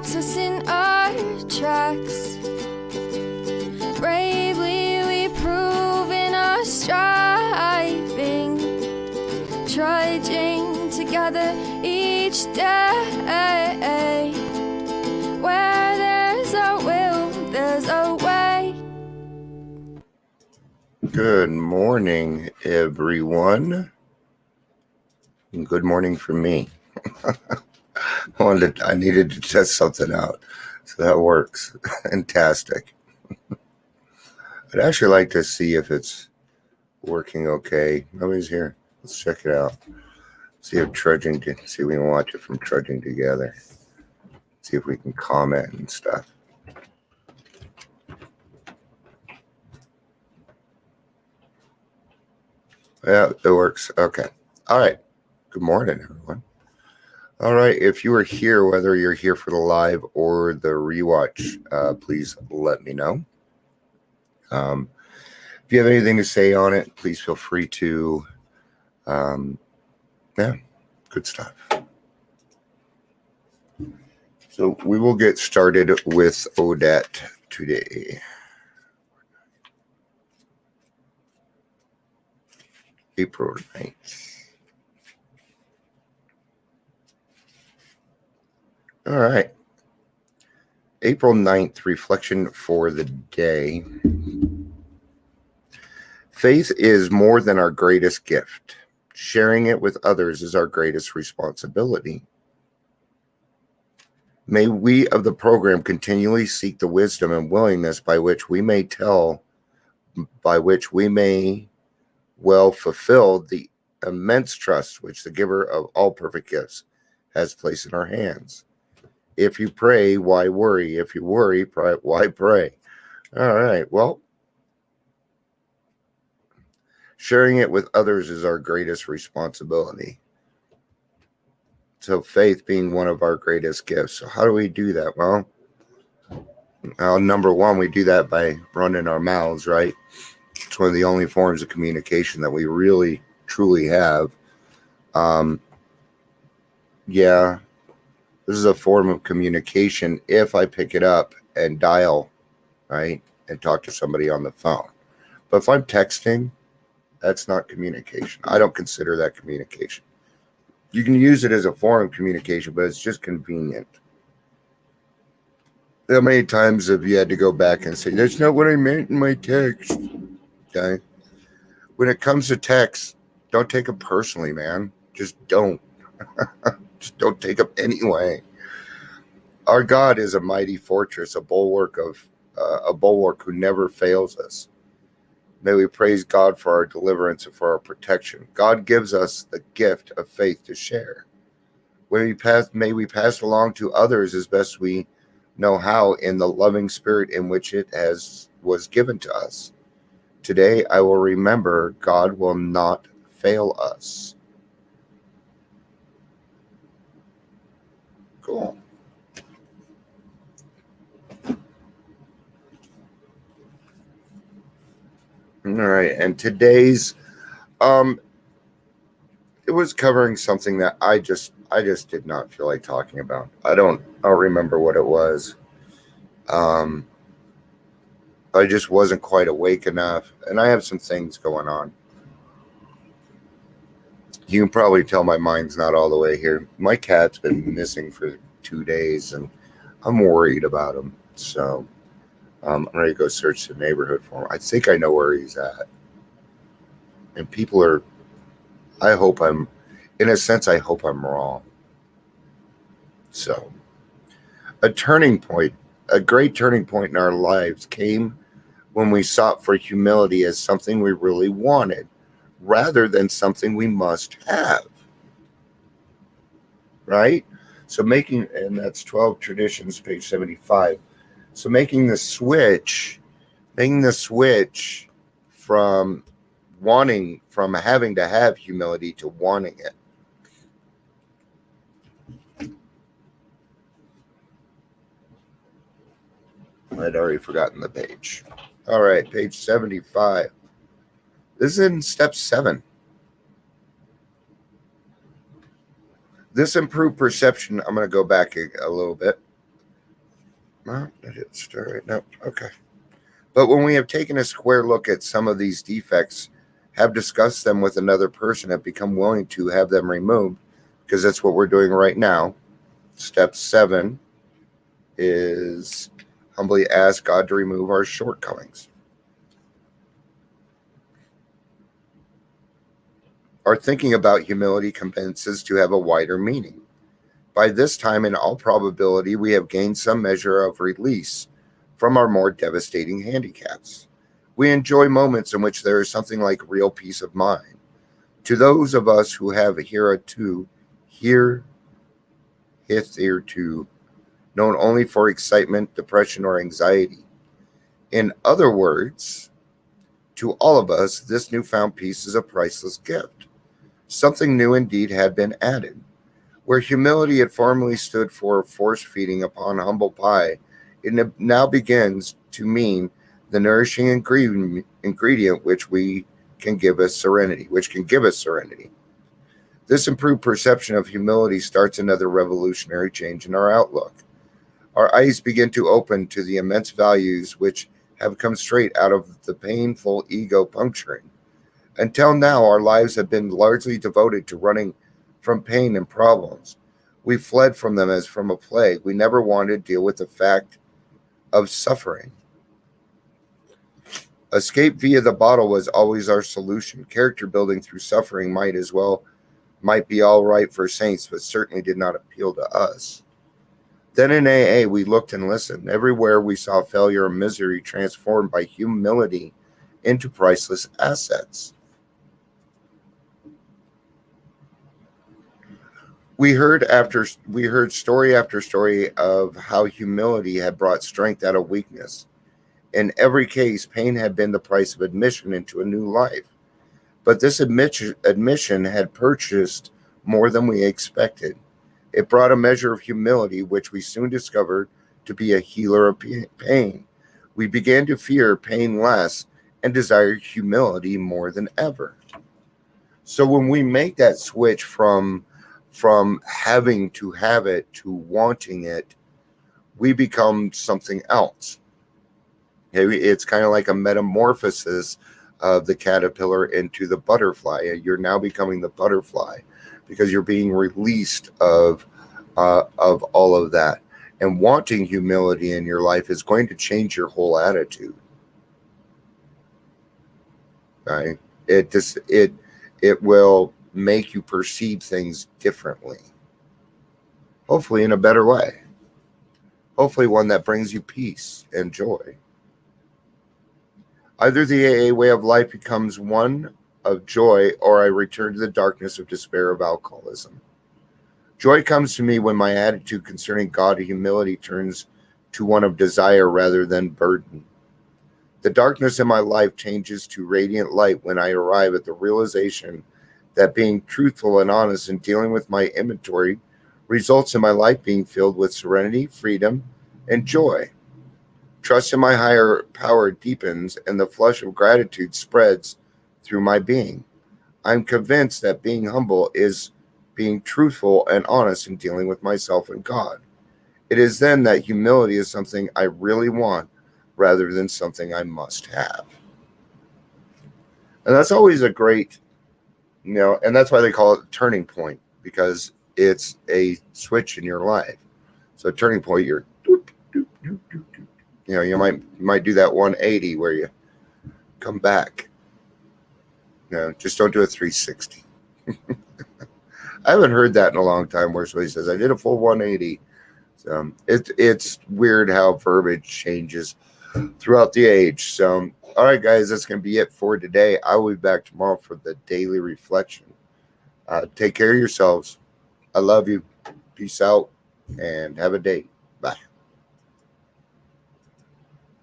stops us in our tracks. Bravely we prove in our striving, trudging together each day. Where there's a will, there's a way. Good morning, everyone. Good morning from me. I needed to test something out, so that works. Fantastic. I'd actually like to see if it's working okay. Nobody's here. Let's check it out. See if see if we can watch it from Trudging Together. See if we can comment and stuff. Yeah, it works. Okay. All right. Good morning, everyone. All right. If you are here, whether you're here for the live or the rewatch, please let me know. If you have anything to say on it, please feel free to. Yeah, good stuff. So we will get started with Odette today. April 9th. All right. April 9th, reflection for the day. Faith is more than our greatest gift. Sharing it with others is our greatest responsibility. May we of the program continually seek the wisdom and willingness by which we may well fulfill the immense trust which the giver of all perfect gifts has placed in our hands. If you pray, why worry? If you worry, why pray? All right, well, sharing it with others is our greatest responsibility. So faith being one of our greatest gifts. So how do we do that? Well, number one, we do that by running our mouths, right? It's one of the only forms of communication that we really, truly have. Yeah, this is a form of communication if I pick it up and dial, right, and talk to somebody on the phone. But if I'm texting, that's not communication. I don't consider that communication. You can use it as a form of communication, but it's just convenient. How many times have you had to go back and say, that's not what I meant in my text? Okay. When it comes to text, don't take it personally, man. Just don't. Just don't take them anyway. Our God is a mighty fortress, a bulwark who never fails us. May we praise God for our deliverance and for our protection. God gives us the gift of faith to share. May we pass along to others as best we know how in the loving spirit in which it was given to us. Today, I will remember God will not fail us. Cool. All right, and today's it was covering something that I just did not feel like talking about. I don't remember what it was. I just wasn't quite awake enough, and I have some things going on. You can probably tell my mind's not all the way here. My cat's been missing for 2 days, and I'm worried about him. So I'm ready to go search the neighborhood for him. I think I know where he's at. And people are, I hope I'm wrong. So a great turning point in our lives came when we sought for humility as something we really wanted, rather than something we must have. Right? So and that's 12 Traditions, page 75. So making the switch from having to have humility to wanting it. I'd already forgotten the page. All right, page 75. This is in step 7. This improved perception, I'm going to go back a little bit. Well, I didn't start right now. Okay. But when we have taken a square look at some of these defects, have discussed them with another person, have become willing to have them removed, because that's what we're doing right now. Step 7 is humbly ask God to remove our shortcomings. Our thinking about humility commences to have a wider meaning. By this time, in all probability, we have gained some measure of release from our more devastating handicaps. We enjoy moments in which there is something like real peace of mind. To those of us who have hitherto known only for excitement, depression, or anxiety. In other words, to all of us, this newfound peace is a priceless gift. Something new indeed had been added. Where humility had formerly stood for force feeding upon humble pie, it now begins to mean the nourishing ingredient which can give us serenity. This improved perception of humility starts another revolutionary change in our outlook. Our eyes begin to open to the immense values which have come straight out of the painful ego puncturing. Until now, our lives have been largely devoted to running from pain and problems. We fled from them as from a plague. We never wanted to deal with the fact of suffering. Escape via the bottle was always our solution. Character building through suffering might be all right for saints, but certainly did not appeal to us. Then in AA, we looked and listened. Everywhere we saw failure and misery transformed by humility into priceless assets. We heard story after story of how humility had brought strength out of weakness. In every case, pain had been the price of admission into a new life. But this admission had purchased more than we expected. It brought a measure of humility, which we soon discovered to be a healer of pain. We began to fear pain less and desire humility more than ever. So when we make that switch from having to have it to wanting it, we become something else. It's kind of like a metamorphosis of the caterpillar into the butterfly. You're now becoming the butterfly because you're being released of all of that. And wanting humility in your life is going to change your whole attitude. Right? It will make you perceive things differently. Hopefully in a better way. Hopefully one that brings you peace and joy. Either the AA way of life becomes one of joy, or I return to the darkness of despair of alcoholism. Joy comes to me when my attitude concerning God and humility turns to one of desire rather than burden. The darkness in my life changes to radiant light when I arrive at the realization that being truthful and honest in dealing with my inventory results in my life being filled with serenity, freedom, and joy. Trust in my higher power deepens, and the flush of gratitude spreads through my being. I'm convinced that being humble is being truthful and honest in dealing with myself and God. It is then that humility is something I really want rather than something I must have. And that's always a great, and that's why they call it a turning point, because it's a switch in your life. So a turning point, you're doop, doop, doop, doop, doop. You might do that 180 where you come back. Just don't do a 360. I haven't heard that in a long time where somebody says, I did a full 180. So it's weird how verbiage changes throughout the age. So, all right, guys, that's going to be it for today. I will be back tomorrow for the daily reflection. Take care of yourselves. I love you. Peace out and have a day.